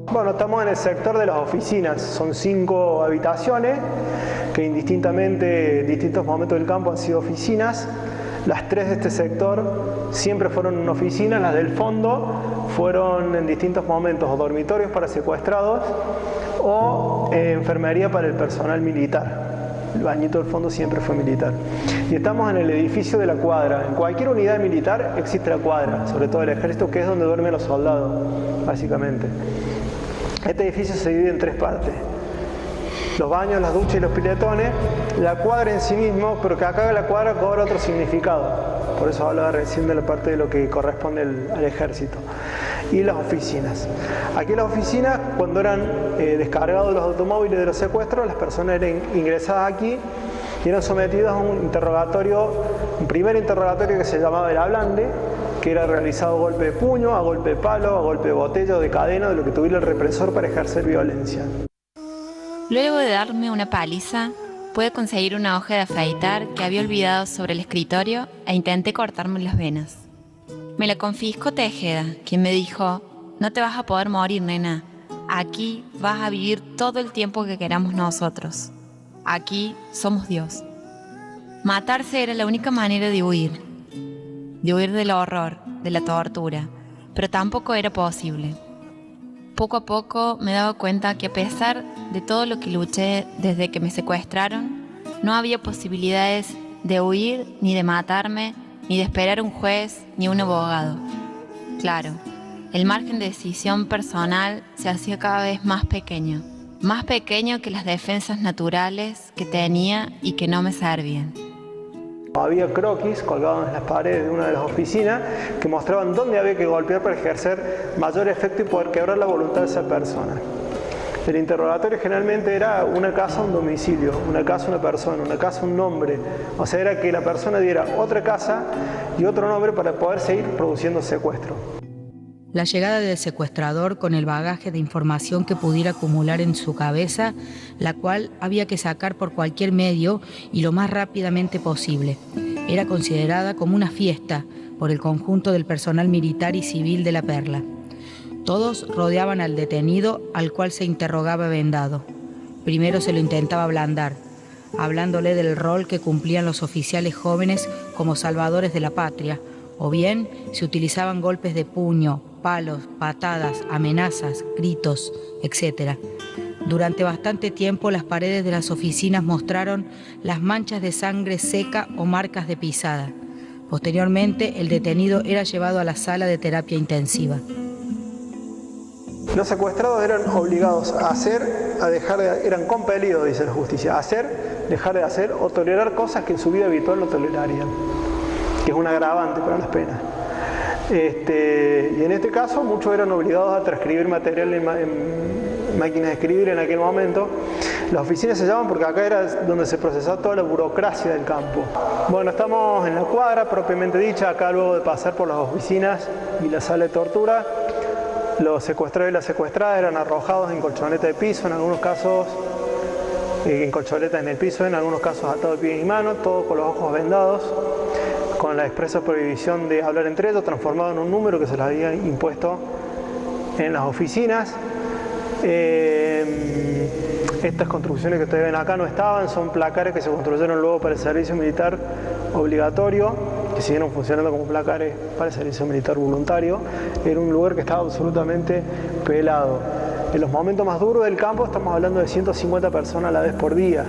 Bueno, estamos en el sector de las oficinas. Son 5 habitaciones que indistintamente en distintos momentos del campo han sido oficinas. Las 3 de este sector siempre fueron oficinas, las del fondo fueron en distintos momentos o dormitorios para secuestrados o enfermería para el personal militar. El bañito del fondo siempre fue militar. Y estamos en el edificio de la cuadra. En cualquier unidad militar existe la cuadra, sobre todo el ejército, que es donde duermen los soldados, básicamente. Este edificio se divide en 3 partes. Los baños, las duchas y los piletones, la cuadra en sí mismo, pero que acá la cuadra cobra otro significado. Por eso hablaba recién de la parte de lo que corresponde al ejército. Y las oficinas. Aquí las oficinas, cuando eran descargados los automóviles de los secuestros, las personas eran ingresadas aquí y eran sometidas a un interrogatorio, un primer interrogatorio que se llamaba el ablande, que era realizado a golpe de puño, a golpe de palo, a golpe de botella o de cadena, de lo que tuviera el represor para ejercer violencia. Luego de darme una paliza, pude conseguir una hoja de afeitar que había olvidado sobre el escritorio e intenté cortarme las venas. Me la confiscó Tejeda, quien me dijo: no te vas a poder morir, nena. Aquí vas a vivir todo el tiempo que queramos nosotros. Aquí somos Dios. Matarse era la única manera de huir del horror, de la tortura, pero tampoco era posible. Poco a poco me daba cuenta que a pesar de todo lo que luché desde que me secuestraron, no había posibilidades de huir, ni de matarme, ni de esperar un juez, ni un abogado. Claro, el margen de decisión personal se hacía cada vez más pequeño que las defensas naturales que tenía y que no me servían. Había croquis colgados en las paredes de una de las oficinas que mostraban dónde había que golpear para ejercer mayor efecto y poder quebrar la voluntad de esa persona. El interrogatorio generalmente era una casa, un domicilio, una casa, una persona, una casa, un nombre. O sea, era que la persona diera otra casa y otro nombre para poder seguir produciendo secuestro. La llegada del secuestrador con el bagaje de información que pudiera acumular en su cabeza, la cual había que sacar por cualquier medio y lo más rápidamente posible. Era considerada como una fiesta por el conjunto del personal militar y civil de La Perla. Todos rodeaban al detenido, al cual se interrogaba vendado. Primero se lo intentaba ablandar, hablándole del rol que cumplían los oficiales jóvenes como salvadores de la patria, o bien se utilizaban golpes de puño, palos, patadas, amenazas, gritos, etc. Durante bastante tiempo las paredes de las oficinas mostraron las manchas de sangre seca o marcas de pisada. Posteriormente, el detenido era llevado a la sala de terapia intensiva. Los secuestrados eran obligados a hacer, a dejar de, eran compelidos, dice la justicia, a hacer, dejar de hacer o tolerar cosas que en su vida habitual no tolerarían, que es un agravante para las penas. Y en este caso muchos eran obligados a transcribir material en máquinas de escribir en aquel momento. Las oficinas se llaman porque acá era donde se procesaba toda la burocracia del campo. Bueno, estamos en la cuadra propiamente dicha, acá luego de pasar por las oficinas y la sala de tortura. Los secuestrados y las secuestradas eran arrojados en colchoneta de piso, en algunos casos en colchonetas en el piso, en algunos casos atados de pies y manos, todos con los ojos vendados, con la expresa prohibición de hablar entre ellos, transformado en un número que se les había impuesto en las oficinas. Estas construcciones que ustedes ven acá no estaban, son placares que se construyeron luego para el servicio militar obligatorio, que siguieron funcionando como placares para el servicio militar voluntario. Era un lugar que estaba absolutamente pelado. En los momentos más duros del campo estamos hablando de 150 personas a la vez por día.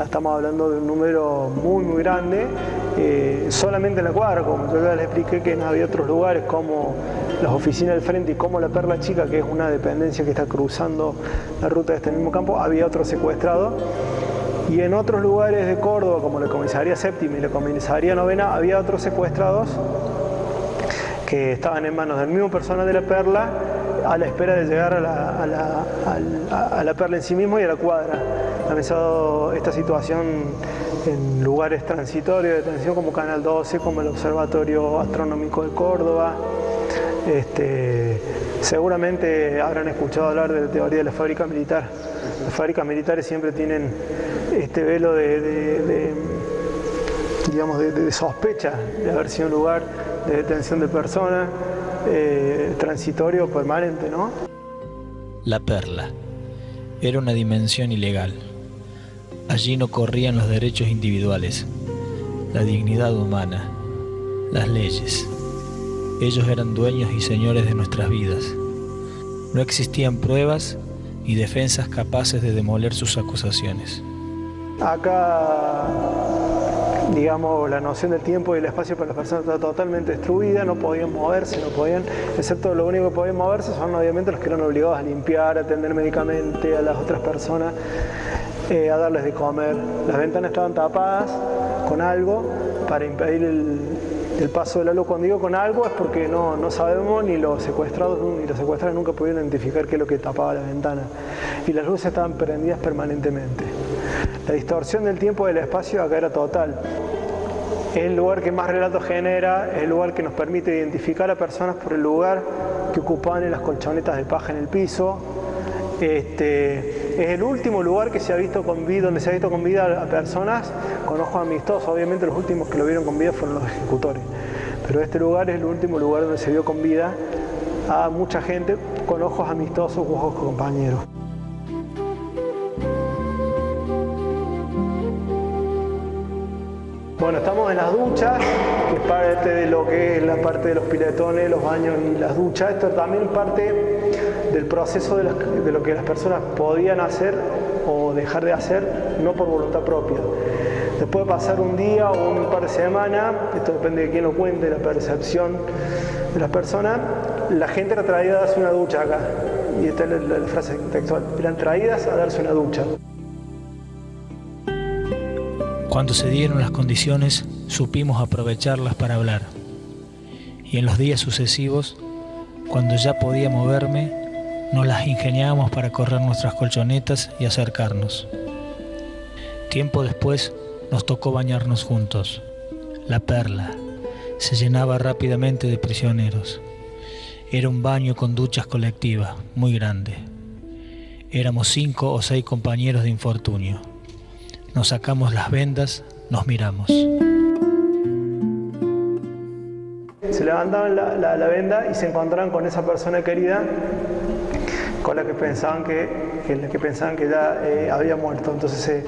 Estamos hablando de un número muy muy grande, solamente en la cuadra, como yo ya les expliqué que no había otros lugares como las oficinas del frente y como la Perla Chica, que es una dependencia que está cruzando la ruta de este mismo campo, había otro secuestrado. Y en otros lugares de Córdoba, como la comisaría séptima y la comisaría novena, había otros secuestrados que estaban en manos del mismo personal de la Perla, a la espera de llegar a la Perla en sí mismo y a la cuadra. Ha pensado esta situación en lugares transitorios de detención como Canal 12, como el Observatorio Astronómico de Córdoba. Seguramente habrán escuchado hablar de la teoría de la fábrica militar. Las fábricas militares siempre tienen este velo de sospecha de haber sido un lugar de detención de personas, transitorio, permanente, ¿no? La Perla. Era una dimensión ilegal. Allí no corrían los derechos individuales, la dignidad humana, las leyes. Ellos eran dueños y señores de nuestras vidas. No existían pruebas y defensas capaces de demoler sus acusaciones. Acá, digamos, la noción del tiempo y el espacio para las personas está totalmente destruida, no podían moverse, excepto lo único que podían moverse son obviamente los que eran obligados a limpiar, a atender médicamente a las otras personas, a darles de comer. Las ventanas estaban tapadas con algo para impedir el paso de la luz. Cuando digo con algo es porque no sabemos, ni los secuestrados ni los secuestrados nunca pudieron identificar qué es lo que tapaba la ventana. Y las luces estaban prendidas permanentemente. La distorsión del tiempo y del espacio acá era total. Es el lugar que más relatos genera, es el lugar que nos permite identificar a personas por el lugar que ocupaban en las colchonetas de paja en el piso. Es el último lugar que se ha visto con vida, donde se ha visto con vida a personas con ojos amistosos. Obviamente los últimos que lo vieron con vida fueron los ejecutores. Pero este lugar es el último lugar donde se vio con vida a mucha gente con ojos amistosos u ojos compañeros. Bueno, estamos en las duchas, que es parte de lo que es la parte de los piletones, los baños y las duchas. Esto es también parte del proceso de lo que las personas podían hacer o dejar de hacer, no por voluntad propia. Después de pasar un día o un par de semanas, esto depende de quién lo cuente, la percepción de las personas, la gente era traída a darse una ducha acá. Y esta es la frase textual, eran traídas a darse una ducha. Cuando se dieron las condiciones, supimos aprovecharlas para hablar. Y en los días sucesivos, cuando ya podía moverme, nos las ingeniábamos para correr nuestras colchonetas y acercarnos. Tiempo después, nos tocó bañarnos juntos. La Perla se llenaba rápidamente de prisioneros. Era un baño con duchas colectivas, muy grande. Éramos 5 o 6 compañeros de infortunio. Nos sacamos las vendas, nos miramos. Se levantaban la venda y se encontraban con esa persona querida con la que pensaban que ya había muerto. Entonces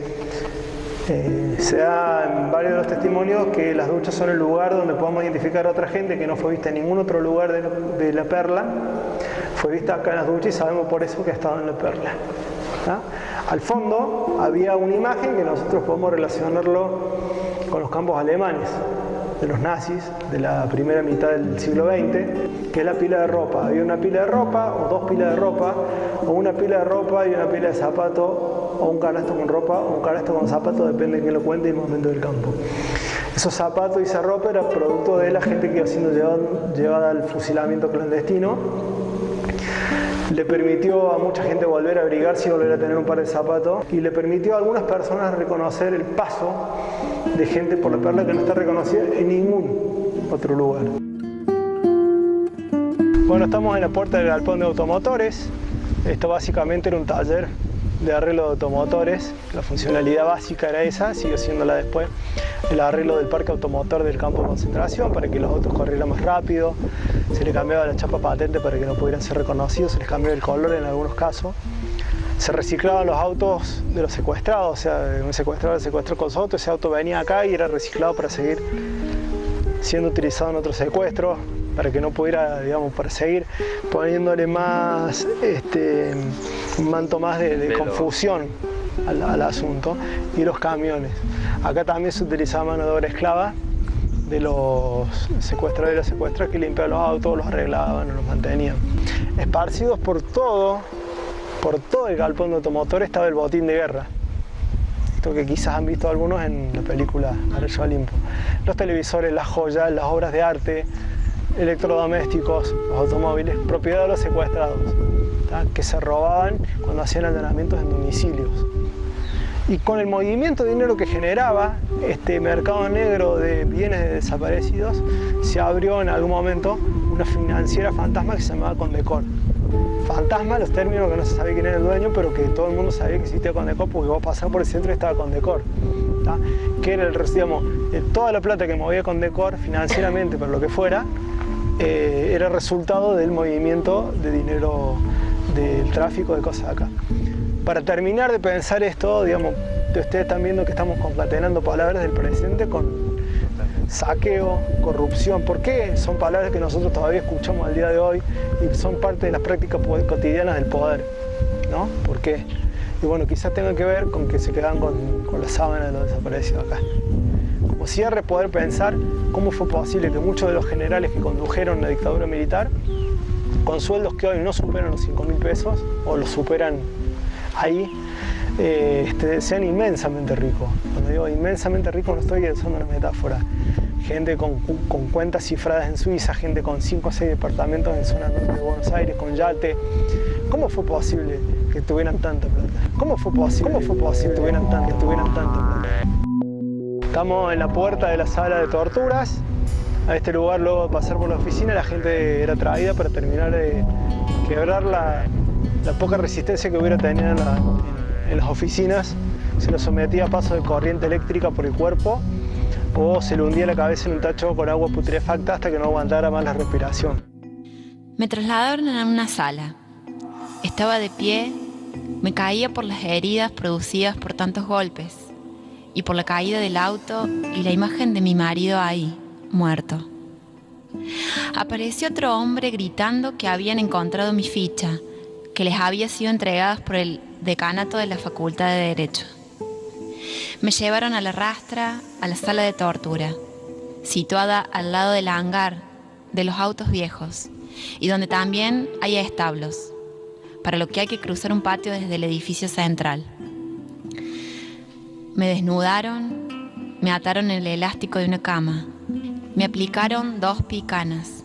se da en varios de los testimonios que las duchas son el lugar donde podemos identificar a otra gente que no fue vista en ningún otro lugar de la Perla. Fue vista acá en las duchas y sabemos por eso que ha estado en la Perla. ¿Ah? Al fondo había una imagen que nosotros podemos relacionarlo con los campos alemanes de los nazis de la primera mitad del siglo XX, que es la pila de ropa. Había una pila de ropa o 2 pilas de ropa, o una pila de ropa y una pila de zapatos, o un canasto con ropa o un canasto con zapatos, depende de quién lo cuente y el momento del campo. Esos zapatos y esa ropa era producto de la gente que iba siendo llevada al fusilamiento clandestino. Le permitió a mucha gente volver a abrigarse y volver a tener un par de zapatos, y le permitió a algunas personas reconocer el paso de gente por la Perla que no está reconocida en ningún otro lugar. Bueno, estamos en la puerta del galpón de automotores. Esto básicamente era un taller de arreglo de automotores. La funcionalidad básica era esa, sigue siéndola después. El arreglo del parque automotor del campo de concentración para que los autos corrieran más rápido. Se le cambiaba la chapa patente para que no pudieran ser reconocidos, se les cambiaba el color en algunos casos. Se reciclaban los autos de los secuestrados, o sea, un secuestrador secuestró con su auto, ese auto venía acá y era reciclado para seguir siendo utilizado en otro secuestro, para que no pudiera, digamos, para seguir poniéndole más, un manto más de confusión al asunto. Y los camiones. Acá también se utilizaba mano de obra esclava de los secuestradores y las secuestradas que limpiaban los autos, los arreglaban, los mantenían. Esparcidos por todo el galpón de automotores estaba el botín de guerra. Esto que quizás han visto algunos en la película Arreyo Olimpo. Los televisores, las joyas, las obras de arte, electrodomésticos, los automóviles, propiedad de los secuestrados, que se robaban cuando hacían allanamientos en domicilios. Y con el movimiento de dinero que generaba este mercado negro de bienes de desaparecidos, se abrió en algún momento una financiera fantasma que se llamaba Condecor. Fantasma, los términos que no se sabía quién era el dueño, pero que todo el mundo sabía que existía Condecor porque vos pasabas por el centro y estaba Condecor. Que era toda la plata que movía Condecor financieramente, por lo que fuera, era resultado del movimiento de dinero del tráfico de cosas acá. Para terminar de pensar esto, digamos, ustedes están viendo que estamos concatenando palabras del presente con saqueo, corrupción. ¿Por qué? Son palabras que nosotros todavía escuchamos al día de hoy y son parte de las prácticas cotidianas del poder, ¿no? ¿Por qué? Y bueno, quizás tenga que ver con que se quedan con la sábana de los desaparecidos acá. Como cierre, poder pensar cómo fue posible que muchos de los generales que condujeron la dictadura militar, con sueldos que hoy no superan los 5.000 pesos, o los superan ahí, sean inmensamente ricos. Cuando digo inmensamente ricos no estoy usando una metáfora. Gente con cuentas cifradas en Suiza, gente con 5 o 6 departamentos en zona norte de Buenos Aires, con yate. ¿Cómo fue posible que tuvieran tanta plata? ¿Cómo fue posible que tuvieran tanta plata? Estamos en la puerta de la sala de torturas. A este lugar, luego de pasar por la oficina, la gente era traída para terminar de quebrar la poca resistencia que hubiera tenido en las oficinas. Se lo sometía a paso de corriente eléctrica por el cuerpo o se le hundía la cabeza en un tacho con agua putrefacta hasta que no aguantara más la respiración. Me trasladaron a una sala. Estaba de pie, me caía por las heridas producidas por tantos golpes y por la caída del auto y la imagen de mi marido ahí, muerto. Apareció otro hombre gritando que habían encontrado mi ficha, que les había sido entregada por el decanato de la Facultad de Derecho. Me llevaron a la rastra, a la sala de tortura, situada al lado del hangar de los autos viejos, y donde también hay establos, para lo que hay que cruzar un patio desde el edificio central. Me desnudaron, me ataron el elástico de una cama, me aplicaron 2 picanas,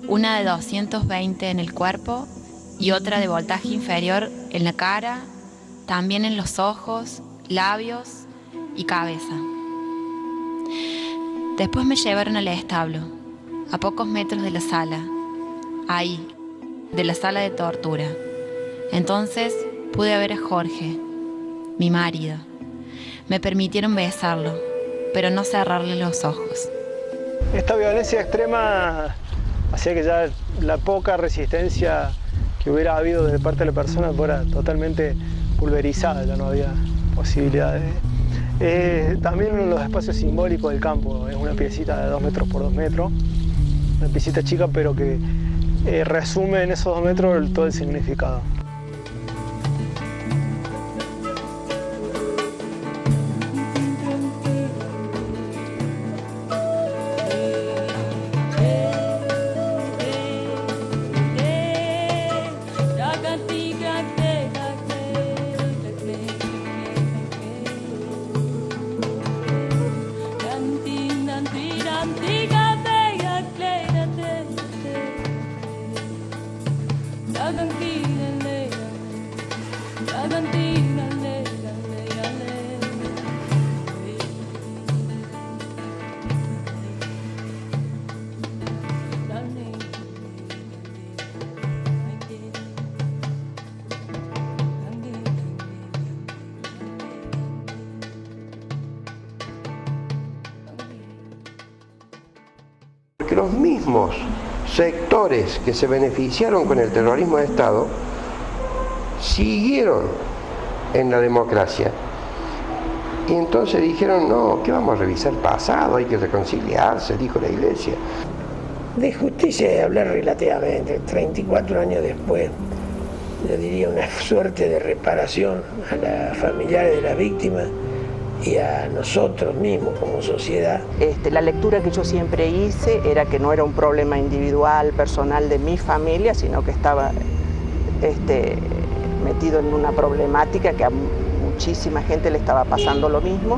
una de 220 en el cuerpo y otra de voltaje inferior en la cara, también en los ojos, labios y cabeza. Después me llevaron al establo, a pocos metros de la sala, ahí, de la sala de tortura. Entonces pude ver a Jorge, mi marido. Me permitieron besarlo, pero no cerrarle los ojos. Esta violencia extrema hacía que ya la poca resistencia que hubiera habido de parte de la persona fuera totalmente pulverizada, ya no había posibilidades. También uno de los espacios simbólicos del campo, es una piecita de 2 metros por 2 metros, una piecita chica pero que resume en esos 2 metros todo el significado. Porque los mismos sectores que se beneficiaron con el terrorismo de Estado siguieron en la democracia y entonces dijeron, no, ¿qué vamos a revisar pasado? Hay que reconciliarse, dijo la Iglesia. De justicia de hablar relativamente, 34 años después, yo diría una suerte de reparación a los familiares de las víctimas y a nosotros mismos como sociedad. La lectura que yo siempre hice era que no era un problema individual, personal de mi familia, sino que estaba metido en una problemática que a muchísima gente le estaba pasando lo mismo.